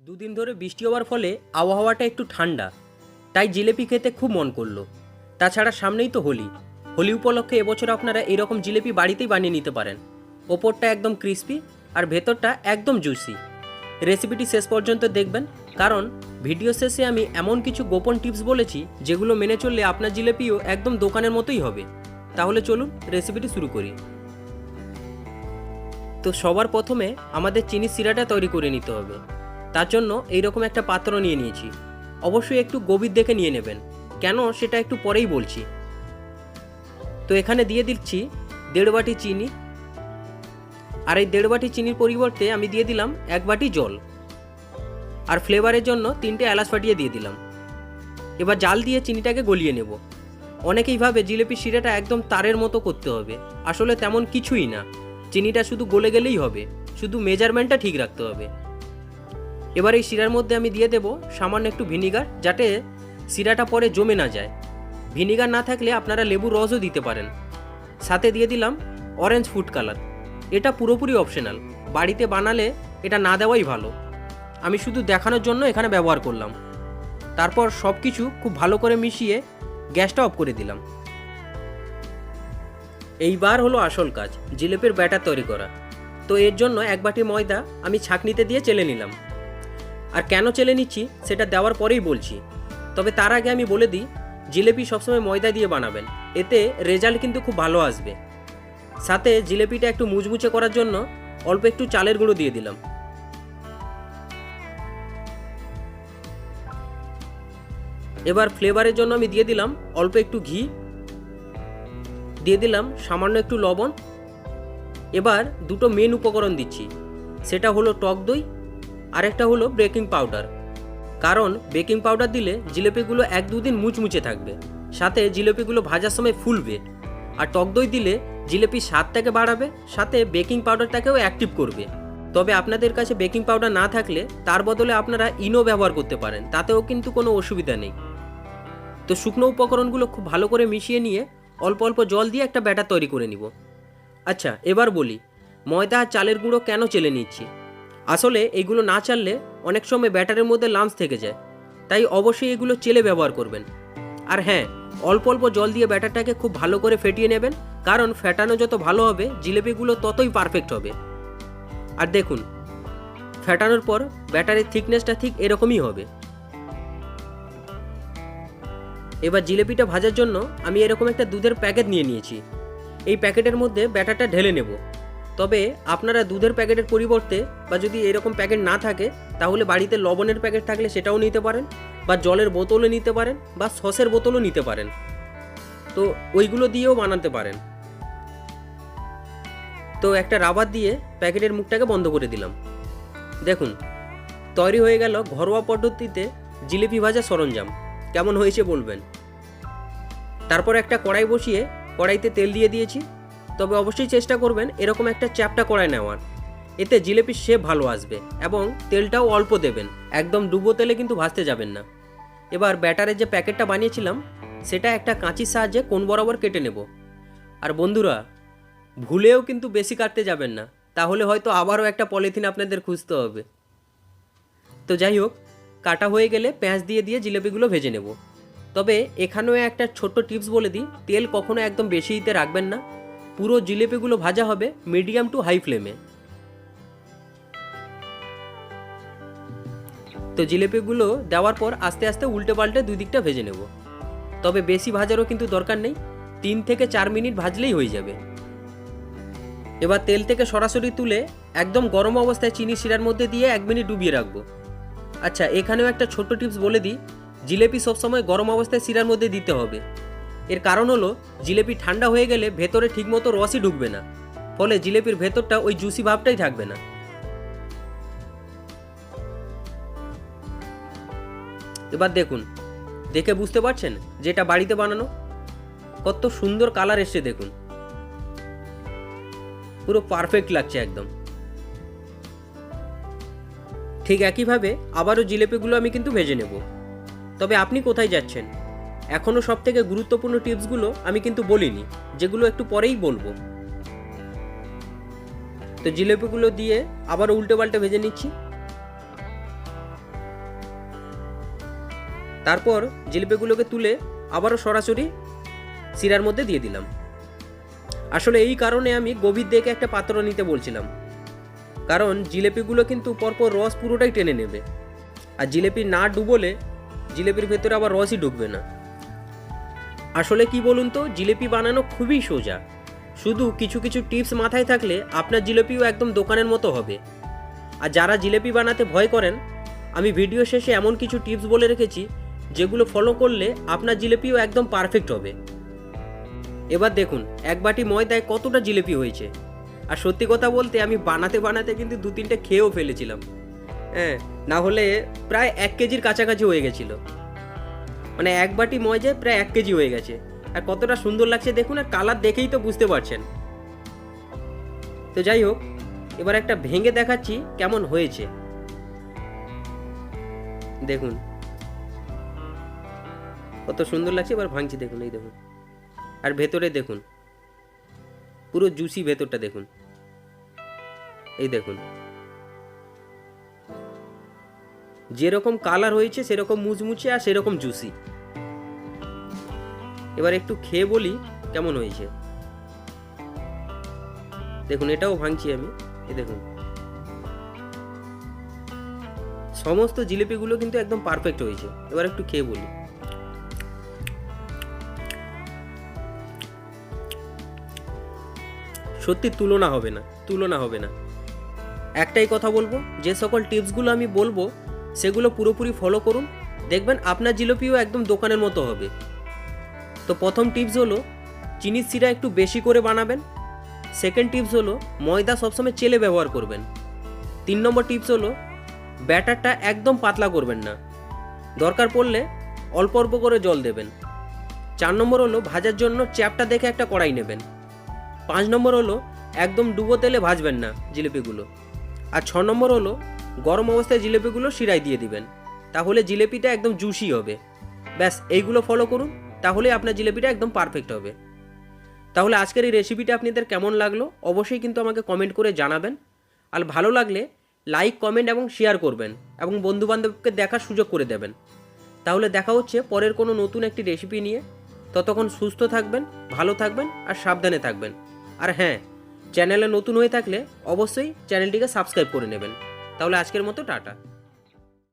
দুদিন ধরে বৃষ্টি হওয়ার ফলে আবহাওয়াটা একটু ঠান্ডা, তাই জিলেপি খেতে খুব মন করলো। তাছাড়া সামনেই তো হোলি। হোলি উপলক্ষে এবছর আপনারা এরকম জিলেপি বাড়িতেই বানিয়ে নিতে পারেন। ওপরটা একদম ক্রিস্পি আর ভেতরটা একদম জুসি। রেসিপিটি শেষ পর্যন্ত দেখবেন, কারণ ভিডিও শেষে আমি এমন কিছু গোপন টিপস বলেছি যেগুলো মেনে চললে আপনার জিলেপিও একদম দোকানের মতোই হবে। তাহলে চলুন রেসিপিটি শুরু করি। তো সবার প্রথমে আমাদের চিনি সিরাটা তৈরি করে নিতে হবে। তার জন্য এইরকম একটা পাত্র নিয়ে নিয়েছি। অবশ্যই একটু গভীর দেখে নিয়ে নেবেন, কেন সেটা একটু পরেই বলছি। তো এখানে দিয়ে দিচ্ছি 1.5 বাটি চিনি, আর এই 1.5 বাটি চিনির পরিবর্তে আমি দিয়ে দিলাম 1 বাটি জল, আর ফ্লেভারের জন্য 3টে এলাচ ফাটিয়ে দিয়ে দিলাম। এবার জাল দিয়ে চিনিটাকে গলিয়ে নেব। অনেকেই ভাবে জিলেপি শিরাটা একদম তারের মতো করতে হবে, আসলে তেমন কিছুই না। চিনিটা শুধু গলে গেলেই হবে, শুধু মেজারমেন্টটা ঠিক রাখতে হবে। এবার এই শিরার মধ্যে আমি দিয়ে দেব সামান্য একটু ভিনিগার, যাতে শিরাটা পরে জমে না যায়। ভিনিগার না থাকলে আপনারা লেবুর রসও দিতে পারেন। সাথে দিয়ে দিলাম অরেঞ্জ ফুড কালার। এটা পুরোপুরি অপশনাল, বাড়িতে বানালে এটা না দেওয়াই ভালো। আমি শুধু দেখানোর জন্য এখানে ব্যবহার করলাম। তারপর সব কিছু খুব ভালো করে মিশিয়ে গ্যাসটা অফ করে দিলাম। এইবার হলো আসল কাজ, জিলেপির ব্যাটার তৈরি করা। তো এর জন্য 1 বাটি ময়দা আমি ছাঁকনিতে দিয়ে চেলে নিলাম। আর কেন চেলে নিচ্ছি সেটা দেওয়ার পরেই বলছি, তবে তার আগে আমি বলে দিই, জিলেপি সবসময় ময়দা দিয়ে বানাবেন, এতে রেজাল্ট কিন্তু খুব ভালো আসবে। সাথে জিলেপিটা একটু মুচমুচে করার জন্য অল্প একটু চালের গুঁড়ো দিয়ে দিলাম। এবার ফ্লেভারের জন্য আমি দিয়ে দিলাম অল্প একটু ঘি, দিয়ে দিলাম সামান্য একটু লবণ। এবার দুটো মেন উপকরণ দিচ্ছি, সেটা হলো টক দই, আর একটা হলো বেকিং পাউডার। কারণ বেকিং পাউডার দিলে জিলেপিগুলো 1-2 দিন মুচমুচে থাকবে, সাথে জিলেপিগুলো ভাজার সময় ফুলবে। আর টক দই দিলে জিলেপির স্বাদটাকে বাড়াবে, সাথে বেকিং পাউডারটাকেও অ্যাক্টিভ করবে। তবে আপনাদের কাছে বেকিং পাউডার না থাকলে তার বদলে আপনারা ইনো ব্যবহার করতে পারেন, তাতেও কিন্তু কোনো অসুবিধা নেই। তো শুকনো উপকরণগুলো খুব ভালো করে মিশিয়ে নিয়ে অল্প অল্প জল দিয়ে একটা ব্যাটার তৈরি করে নিব। আচ্ছা, এবার বলি ময়দা আর চালের গুঁড়ো কেন চেলে নিচ্ছি। আসলে এইগুলো না চাললে অনেক সময় ব্যাটারের মধ্যে লাম্পস থেকে যায়, তাই অবশ্যই এগুলো চেলে ব্যবহার করবেন। আর হ্যাঁ, অল্প অল্প জল দিয়ে ব্যাটারটাকে খুব ভালো করে ফেটিয়ে নেবেন, কারণ ফেটানো যত ভালো হবে জিলেপিগুলো ততই পারফেক্ট হবে। আর দেখুন, ফেটানোর পর ব্যাটারের থিকনেসটা ঠিক এরকমই হবে। এবার জিলেপিটা ভাজার জন্য আমি এরকম একটা দুধের প্যাকেট নিয়ে নিয়েছি। এই প্যাকেটের মধ্যে ব্যাটারটা ঢেলে নেব। তবে আপনারা দুধের প্যাকেটের পরিবর্তে, বা যদি এরকম প্যাকেট না থাকে, তাহলে বাড়িতে লবণের প্যাকেট থাকলে সেটাও নিতে পারেন, বা জলের বোতলও নিতে পারেন, বা সসের বোতলও নিতে পারেন। তো ওইগুলো দিয়েও বানাতে পারেন। তো একটা রাবার দিয়ে প্যাকেটের মুখটাকে বন্ধ করে দিলাম। দেখুন, তৈরি হয়ে গেল ঘরোয়া পদ্ধতিতে জিলিপি ভাজা সরঞ্জাম। কেমন হয়েছে বলবেন। তারপর একটা কড়াই বসিয়ে কড়াইতে তেল দিয়ে দিয়েছি। তবে অবশ্যই চেষ্টা করবেন এরকম একটা চ্যাপ্টা কড়াই নেওয়ার, এতে জিলেপির শেপ ভালো আসবে, এবং তেলটাও অল্প দেবেন, একদম ডুবো তেলে কিন্তু ভাজতে যাবেন না। এবার ব্যাটারের যে প্যাকেটটা বানিয়েছিলাম সেটা একটা কাঁচির সাহায্যে কোণ বরাবর কেটে নেব। আর বন্ধুরা, ভুলেও কিন্তু বেশি কাটতে যাবেন না, তাহলে হয়তো আবারও একটা পলিথিন আপনাদের খুঁজতে হবে। তো যাই হোক, কাটা হয়ে গেলে পেঁয়াজ দিয়ে দিয়ে জিলেপিগুলো ভেজে নেব। তবে এখানেও একটা ছোট্ট টিপস বলে দিই, তেল কখনো একদম বেশি দিতে রাখবেন না। পুরো জিলেপিগুলো ভাজা হবে মিডিয়াম টু হাই ফ্লেমে। তো জিলেপিগুলো দেওয়ার পর আস্তে আস্তে উল্টে পাল্টে দুই দিকটা ভেজে নেব। তবে বেশি ভাজারও কিন্তু দরকার নেই, 3 থেকে 4 মিনিট ভাজলেই হয়ে যাবে। এবার তেল থেকে সরাসরি তুলে একদম গরম অবস্থায় চিনি শিরার মধ্যে দিয়ে 1 মিনিট ডুবিয়ে রাখবো। আচ্ছা, এখানেও একটা ছোট্ট টিপস বলে দিই, জিলেপি সবসময় গরম অবস্থায় শিরার মধ্যে দিতে হবে। এর কারণ হলো জিলেপি ঠান্ডা হয়ে গেলে ভেতরে ঠিকমতো রসই ঢুকবে না, ফলে জিলেপির ভেতরটা ওই জুসি ভাবটাই থাকবে না। এবার দেখুন, দেখে বুঝতে পারছেন যেটা বাড়িতে বানানো কত সুন্দর কালার এসছে। দেখুন, পুরো পারফেক্ট লাগছে একদম। ঠিক একইভাবে আবারও জিলেপিগুলো আমি কিন্তু ভেজে নেব। তবে আপনি কোথায় যাচ্ছেন? এখনও সবথেকে গুরুত্বপূর্ণ টিপসগুলো আমি কিন্তু বলিনি, যেগুলো একটু পরেই বলবো। তো জিলেপিগুলো দিয়ে আবার উল্টে পাল্টে ভেজে নিচ্ছি। তারপর জিলিপিগুলোকে তুলে আবারও সরাসরি শিরার মধ্যে দিয়ে দিলাম। আসলে এই কারণে আমি গভীর দেখে একটা পাত্র নিতে বলছিলাম, কারণ জিলিপিগুলো কিন্তু পরপর রস পুরোটাই টেনে নেবে, আর জিলিপি না ডুবোলে জিলিপির ভেতরে আবার রসই ঢুকবে না। আসলে কি বলুন তো, জিলিপি বানানো খুবই সোজা, শুধু কিছু কিছু টিপস মাথায় থাকলে আপনার জিলিপিও একদম দোকানের মতো হবে। আর যারা জিলিপি বানাতে ভয় করেন, আমি ভিডিও শেষে এমন কিছু টিপস বলে রেখেছি যেগুলো ফলো করলে আপনার জিলিপিও একদম পারফেক্ট হবে। এবার দেখুন এক বাটি ময়দায় কতটা জিলিপি হয়েছে। আর সত্যি কথা বলতে আমি বানাতে বানাতে কিন্তু 2-3টে খেয়েও ফেলেছিলাম। হ্যাঁ, না হলে প্রায় 1 কেজির কাছাকাছি হয়ে গেছিলো। মানে এক বাটি ময়দায় প্রায় 1 কেজি হয়ে গেছে। আর কতটা সুন্দর লাগছে দেখুন, আর কালার দেখেই তো বুঝতে পারছেন। তো যাই হোক, এবার একটা ভেঙে দেখাচ্ছি কেমন হয়েছে। দেখুন কত সুন্দর লাগছে। এবার ভাঙছি, দেখুন, এই দেখুন। আর ভেতরে দেখুন পুরো জুসি, ভেতরটা দেখুন, এই দেখুন যেরকম কালার হয়েছে সেরকম মুচমুচে আর সেরকম জুসি। এবার একটু খেয়ে বলি কেমন হয়েছে। দেখুন এটাও ভাঙছি আমি, এই দেখুন সমস্ত জিলিপিগুলো কিন্তু একদম পারফেক্ট হয়েছে। এবার একটু খেয়ে বলি। সত্যি তুলনা হবে না। একটাই কথা বলবো, যে সকল টিপসগুলো আমি বলবো সেগুলো পুরোপুরি ফলো করুন, দেখবেন আপনার জিলিপিও একদম দোকানের মতো হবে। তো প্রথম টিপস হলো চিনির শিরা একটু বেশি করে বানাবেন। সেকেন্ড টিপস হলো ময়দা সবসময় চেলে ব্যবহার করবেন। 3 নম্বর টিপস হলো ব্যাটারটা একদম পাতলা করবেন না, দরকার পড়লে অল্প অল্প করে জল দেবেন। 4 নম্বর হলো ভাজার জন্য চ্যাপটা দেখে একটা কড়াই নেবেন। 5 নম্বর হলো একদম ডুবো তেলে ভাজবেন না জিলিপিগুলো। আর 6 নম্বর হলো গরম অবস্থায় জিলিপিগুলো শিরায় দিয়ে দিবেন, তাহলে জিলিপিটা একদম জুসি হবে। ব্যাস এইগুলো ফলো করুন, তাহলে আপনার জিলিপিটা একদম পারফেক্ট হবে। তাহলে আজকের এই রেসিপিটা আপনাদের কেমন লাগলো অবশ্যই কিন্তু আমাকে কমেন্ট করে জানাবেন। আর ভালো লাগলে লাইক, কমেন্ট এবং শেয়ার করবেন, এবং বন্ধুবান্ধবকে দেখার সুযোগ করে দেবেন। তাহলে দেখা হচ্ছে পরের কোনো নতুন একটি রেসিপি নিয়ে। ততক্ষণ সুস্থ থাকবেন, ভালো থাকবেন আর সাবধানে থাকবেন। আর হ্যাঁ, চ্যানেলে নতুন হয়ে থাকলে অবশ্যই চ্যানেলটিকে সাবস্ক্রাইব করে নেবেন। তাহলে আজকের মতো টাটা।